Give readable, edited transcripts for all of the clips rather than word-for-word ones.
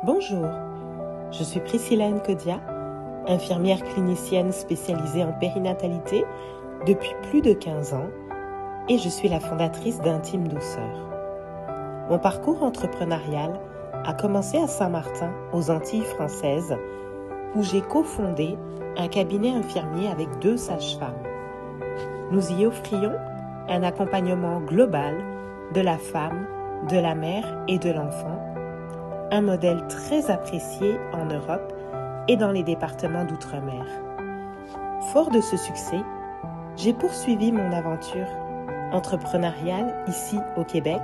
Bonjour, je suis Priscilla Nkodia, infirmière clinicienne spécialisée en périnatalité depuis plus de 15 ans et je suis la fondatrice d'Intime Douceur. Mon parcours entrepreneurial a commencé à Saint-Martin, aux Antilles françaises, où j'ai cofondé un cabinet infirmier avec 2 sages-femmes. Nous y offrions un accompagnement global de la femme, de la mère et de l'enfant, un modèle très apprécié en Europe et dans les départements d'outre-mer. Fort de ce succès, j'ai poursuivi mon aventure entrepreneuriale ici au Québec,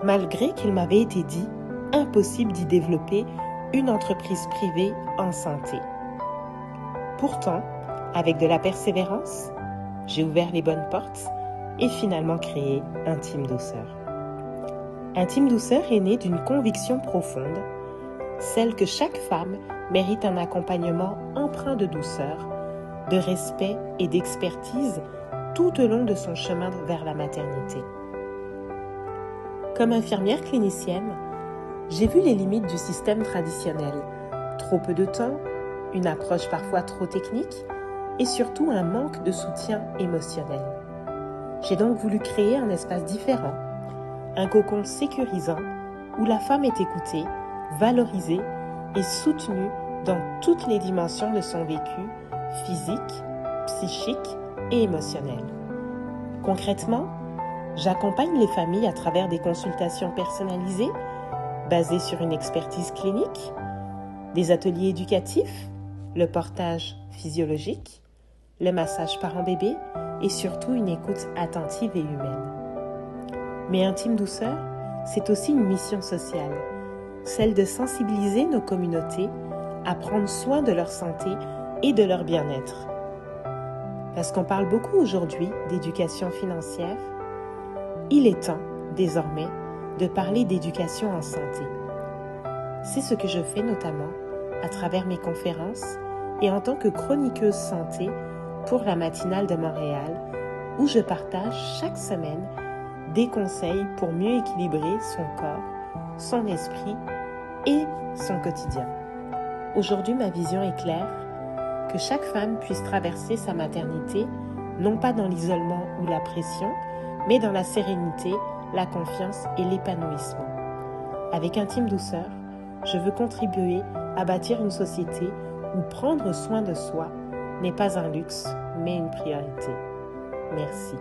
malgré qu'il m'avait été dit impossible d'y développer une entreprise privée en santé. Pourtant, avec de la persévérance, j'ai ouvert les bonnes portes et finalement créé Intime Douceur. Intime Douceur est né d'une conviction profonde, celle que chaque femme mérite un accompagnement empreint de douceur, de respect et d'expertise tout au long de son chemin vers la maternité. Comme infirmière clinicienne, j'ai vu les limites du système traditionnel, trop peu de temps, une approche parfois trop technique et surtout un manque de soutien émotionnel. J'ai donc voulu créer un espace différent, un cocon sécurisant où la femme est écoutée, valorisée et soutenue dans toutes les dimensions de son vécu physique, psychique et émotionnel. Concrètement, j'accompagne les familles à travers des consultations personnalisées basées sur une expertise clinique, des ateliers éducatifs, le portage physiologique, le massage parent-bébé et surtout une écoute attentive et humaine. Mais Intime Douceur, c'est aussi une mission sociale, celle de sensibiliser nos communautés à prendre soin de leur santé et de leur bien-être. Parce qu'on parle beaucoup aujourd'hui d'éducation financière, il est temps, désormais, de parler d'éducation en santé. C'est ce que je fais notamment à travers mes conférences et en tant que chroniqueuse santé pour la matinale de Montréal, où je partage chaque semaine des conseils pour mieux équilibrer son corps, son esprit et son quotidien. Aujourd'hui, ma vision est claire, que chaque femme puisse traverser sa maternité, non pas dans l'isolement ou la pression, mais dans la sérénité, la confiance et l'épanouissement. Avec Intime Douceur, je veux contribuer à bâtir une société où prendre soin de soi n'est pas un luxe, mais une priorité. Merci.